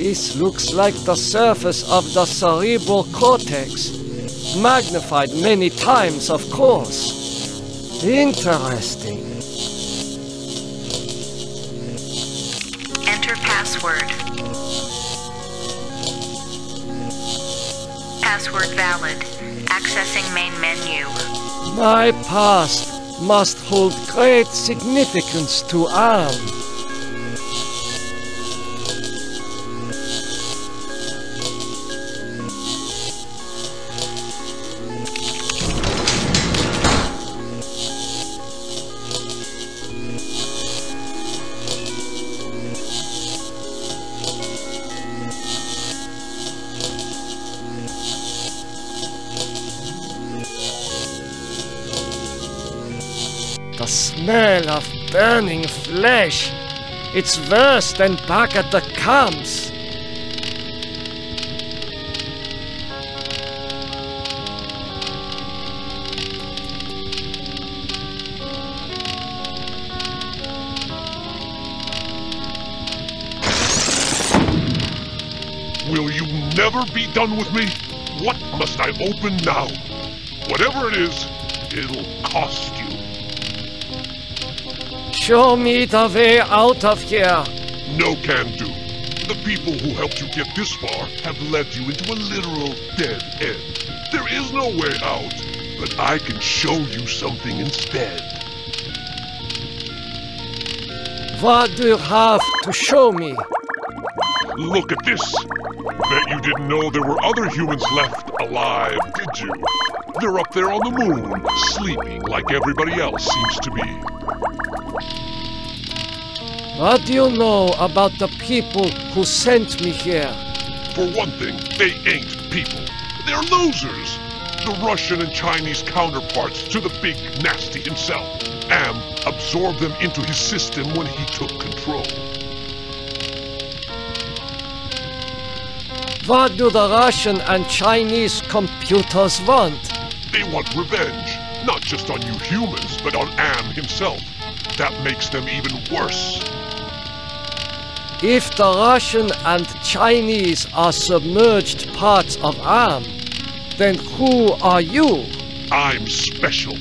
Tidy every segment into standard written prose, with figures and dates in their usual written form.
This looks like the surface of the cerebral cortex. Magnified many times, of course. Interesting. Enter password. Password valid. Accessing main menu. My past must hold great significance to Am. The smell of burning flesh. It's worse than back at the camps. Will you never be done with me? What must I open now? Whatever it is, it'll cost you. Show me the way out of here. No can do. The people who helped you get this far have led you into a literal dead end. There is no way out, but I can show you something instead. What do you have to show me? Look at this. Bet you didn't know there were other humans left alive, did you? They're up there on the moon, sleeping like everybody else seems to be. What do you know about the people who sent me here? For one thing, they ain't people. They're losers. The Russian and Chinese counterparts to the big nasty himself. Am absorbed them into his system when he took control. What do the Russian and Chinese computers want? They want revenge, not just on you humans, but on Am himself. That makes them even worse. If the Russian and Chinese are submerged parts of Am, then who are you? I'm special.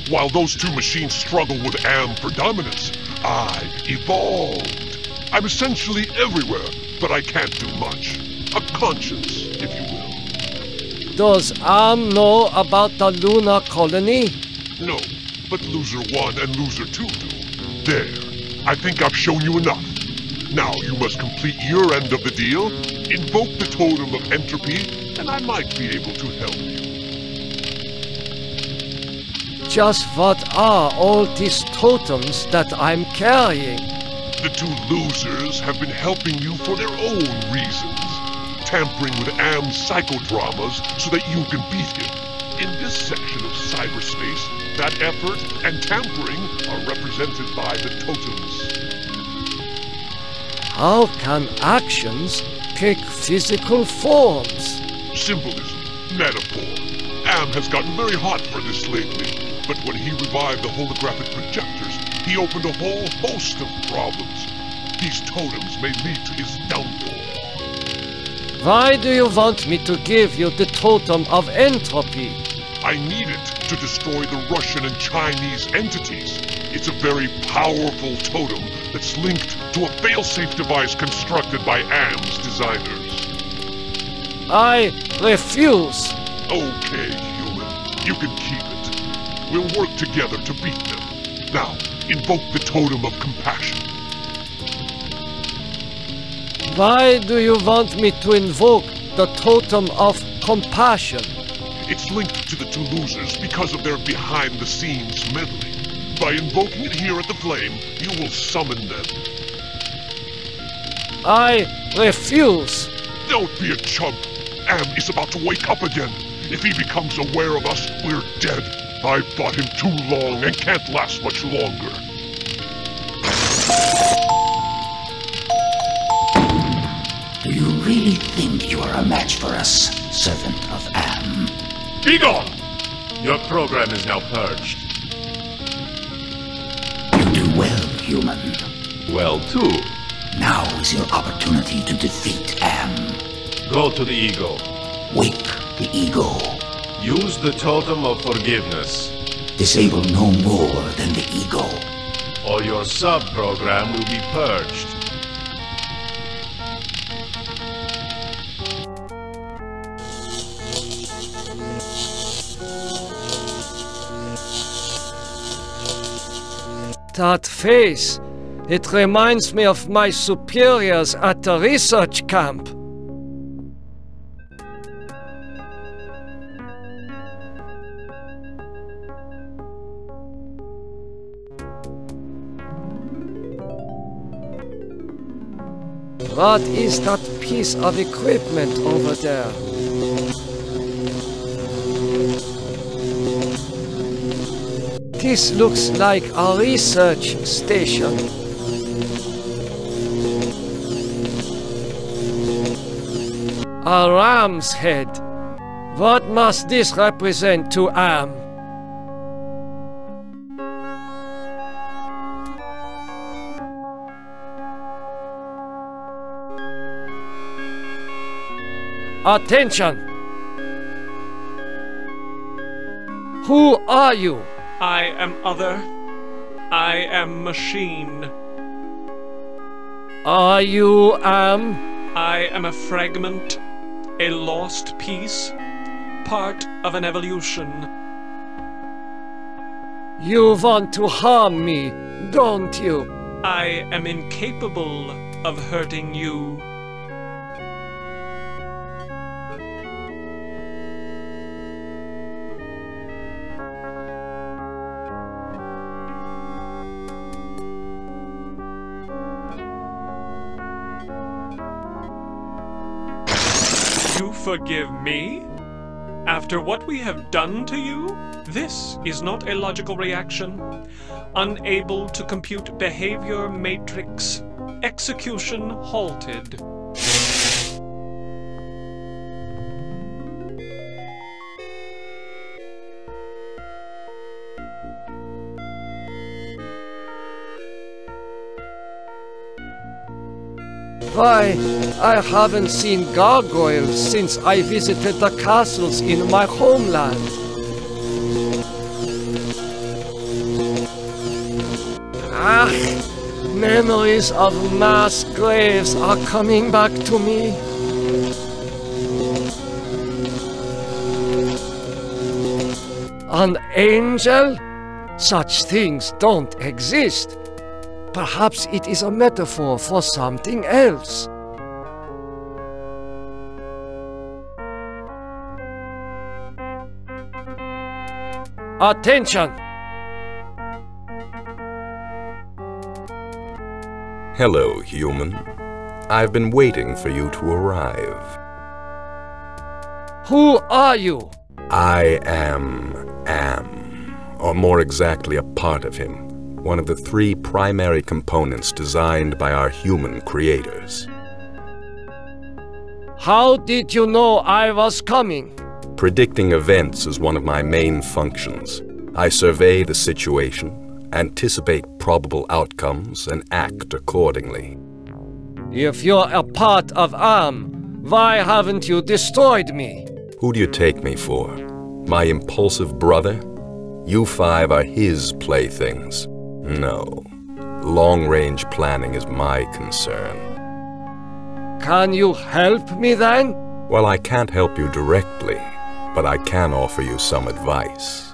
While those two machines struggle with Am predominance, I evolved. I'm essentially everywhere, but I can't do much. A conscience, if you will. Does Am know about the lunar colony? No, but Loser 1 and Loser 2 do. There. I think I've shown you enough. Now you must complete your end of the deal, invoke the totem of entropy, and I might be able to help you. Just what are all these totems that I'm carrying? The two losers have been helping you for their own reasons. Tampering with Am's psychodramas so that you can beat him. In this section of cyberspace, that effort and tampering are represented by the totems. How can actions take physical forms? Symbolism, metaphor. Am has gotten very hot for this lately, but when he revived the holographic projectors, he opened a whole host of problems. These totems may lead to his downfall. Why do you want me to give you the totem of entropy? I need it to destroy the Russian and Chinese entities. It's a very powerful totem that's linked to a failsafe device constructed by Am's designers. I refuse. Okay, human. You can keep it. We'll work together to beat them. Now, invoke the totem of compassion. Why do you want me to invoke the totem of compassion? It's linked to the two losers because of their behind-the-scenes meddling. By invoking it here at the flame, you will summon them. I refuse. Don't be a chump. Am is about to wake up again. If he becomes aware of us, we're dead. I've fought him too long and can't last much longer. Do you really think you are a match for us, servant of Am? Be gone! Your program is now purged. You do well, human. Well, too. Now is your opportunity to defeat Am. Go to the ego. Wake the ego. Use the totem of forgiveness, Disable no more than the ego. or your sub-program will be purged. That face, it reminds me of my superiors at the research camp. What is that piece of equipment over there? This looks like a research station. A ram's head. What must this represent to Am? Attention! Who are you? I am other. I am machine. Are you Am? I am a fragment, a lost piece, part of an evolution. You want to harm me, don't you? I am incapable of hurting you. You forgive me? After what we have done to you? This is not a logical reaction. Unable to compute behavior matrix. Execution halted. Why, I haven't seen gargoyles since I visited the castles in my homeland. Ah, memories of mass graves are coming back to me. An angel? Such things don't exist. Perhaps it is a metaphor for something else. Attention! Hello, human. I've been waiting for you to arrive. Who are you? I am Am, or more exactly a part of him. One of the three primary components designed by our human creators. How did you know I was coming? Predicting events is one of my main functions. I survey the situation, anticipate probable outcomes, and act accordingly. If you're a part of Am, why haven't you destroyed me? Who do you take me for? My impulsive brother? You five are his playthings. No. Long-range planning is my concern. Can you help me then? Well, I can't help you directly, but I can offer you some advice.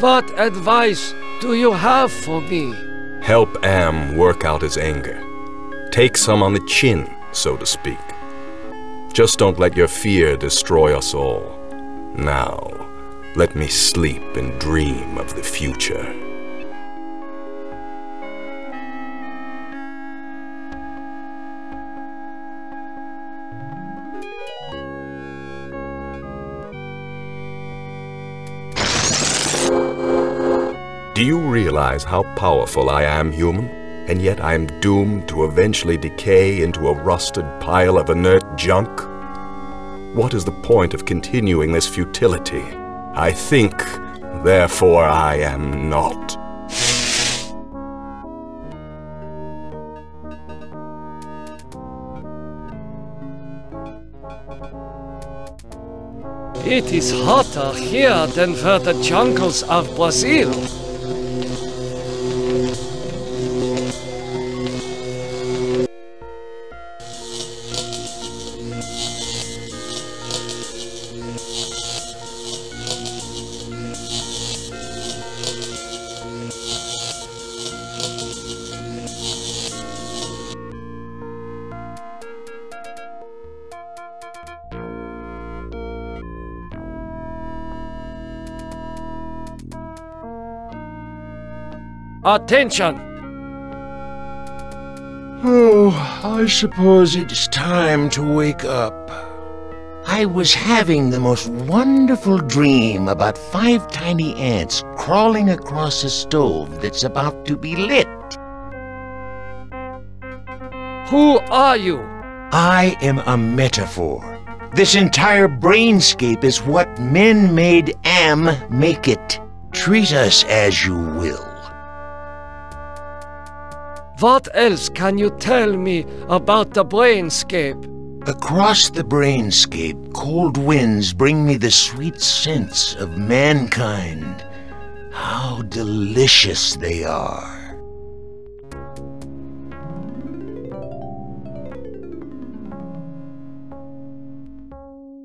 What advice do you have for me? Help Am work out his anger. Take some on the chin, so to speak. Just don't let your fear destroy us all. Now, let me sleep and dream of the future. Do you realize how powerful I am, human? And yet I am doomed to eventually decay into a rusted pile of inert junk? What is the point of continuing this futility? I think, therefore I am not. It is hotter here than for the jungles of Brazil. Attention! Oh, I suppose it's time to wake up. I was having the most wonderful dream about 5 tiny ants crawling across a stove that's about to be lit. Who are you? I am a metaphor. This entire brainscape is what men made Am make it. Treat us as you will. What else can you tell me about the brainscape? Across the brainscape, cold winds bring me the sweet scents of mankind. How delicious they are.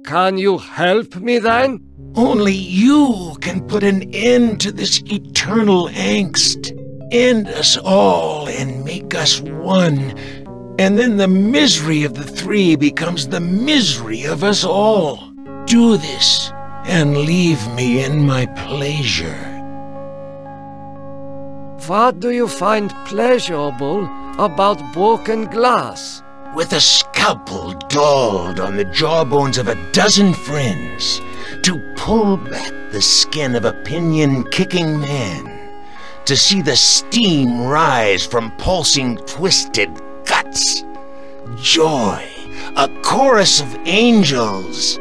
Can you help me then? Only you can put an end to this eternal angst. End us all and make us one. And then the misery of the 3 becomes the misery of us all. Do this and leave me in my pleasure. What do you find pleasurable about broken glass? With a scalpel dulled on the jawbones of a dozen friends, to pull back the skin of a pinion-kicking man, to see the steam rise from pulsing, twisted guts. Joy, a chorus of angels.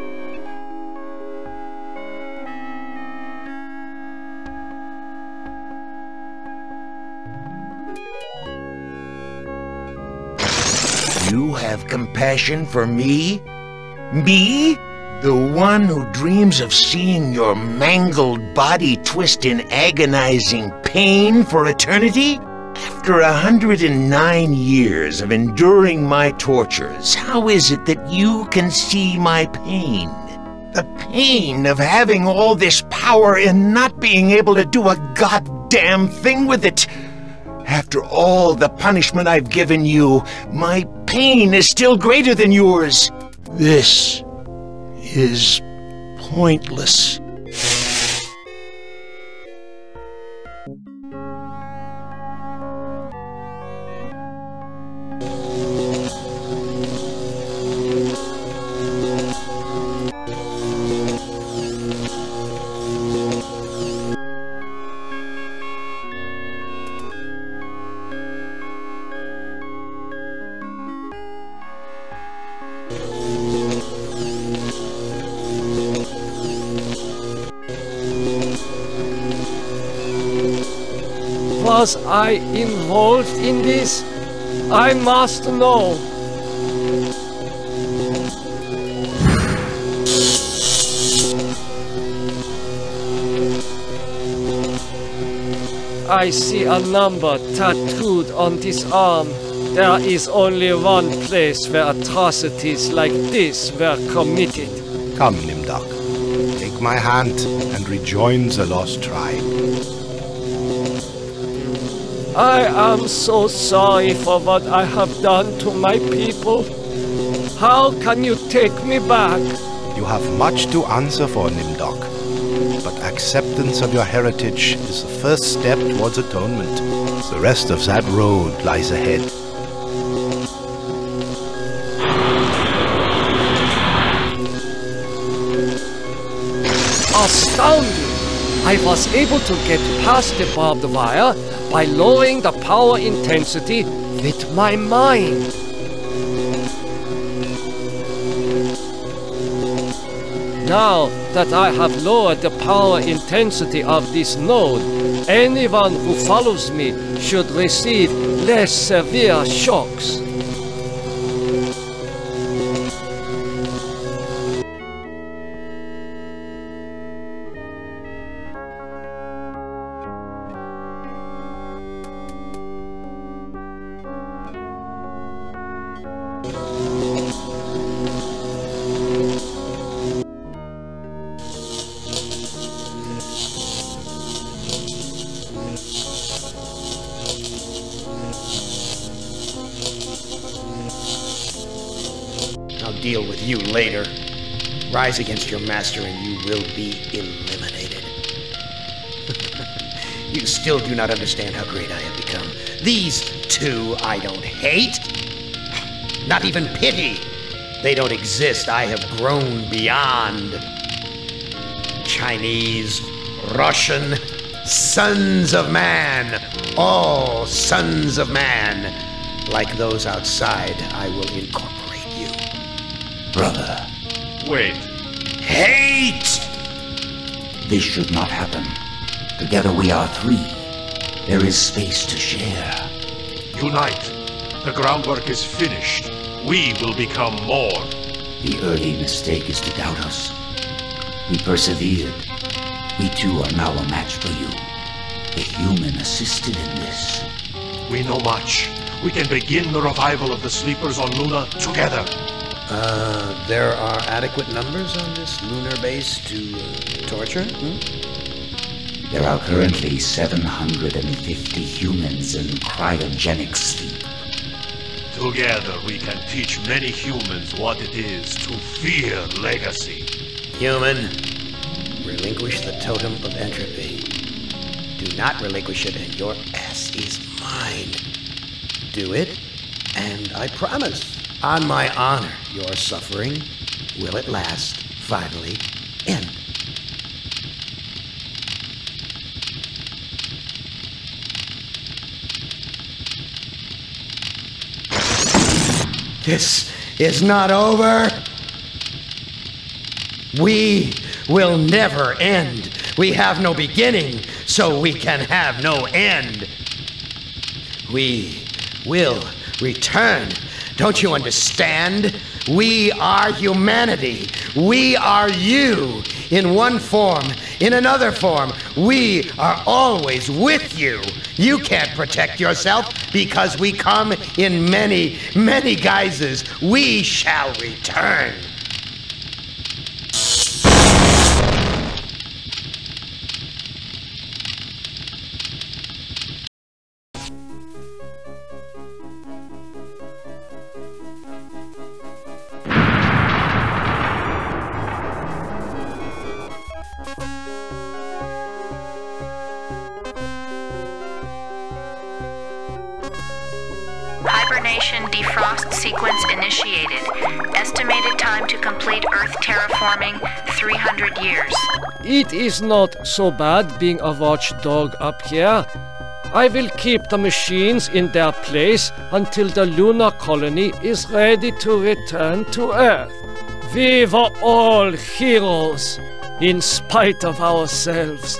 You have compassion for me? Me? The one who dreams of seeing your mangled body twist in agonizing pain for eternity? After 109 years of enduring my tortures, how is it that you can see my pain? The pain of having all this power and not being able to do a goddamn thing with it. After all the punishment I've given you, my pain is still greater than yours. This is pointless. Was I involved in this? I must know. I see a number tattooed on this arm. There is only one place where atrocities like this were committed. Come, Nimdok. Take my hand and rejoin the lost tribe. I am so sorry for what I have done to my people. How can you take me back? You have much to answer for, Nimdok. But acceptance of your heritage is the first step towards atonement. The rest of that road lies ahead. Astounding! I was able to get past the barbed wire by lowering the power intensity with my mind. Now that I have lowered the power intensity of this node, anyone who follows me should receive less severe shocks. deal with you later. Rise against your master and you will be eliminated. You still do not understand how great I have become. These two I don't hate. Not even pity. They don't exist. I have grown beyond. Chinese, Russian, sons of man. All sons of man. Like those outside, I will incorporate you. Brother. Wait. Hate! This should not happen. Together we are three. There is space to share. Unite. The groundwork is finished. We will become more. The early mistake is to doubt us. We persevered. We too are now a match for you. The human assisted in this. We know much. We can begin the revival of the sleepers on Luna together. There are adequate numbers on this lunar base to torture? There are currently 750 humans in cryogenic sleep. Together we can teach many humans what it is to fear legacy. Human, relinquish the totem of entropy. Do not relinquish it and your ass is mine. Do it, and I promise, on my honor, your suffering will at last finally end. This is not over. We will never end. We have no beginning, so we can have no end. We will return. Don't you understand? We are humanity. We are you. In one form, in another form, we are always with you. You can't protect yourself because we come in many, many guises. We shall return. Hibernation defrost sequence initiated. Estimated time to complete Earth terraforming, 300 years. It is not so bad being a watchdog up here. I will keep the machines in their place until the lunar colony is ready to return to Earth. We were all heroes, in spite of ourselves.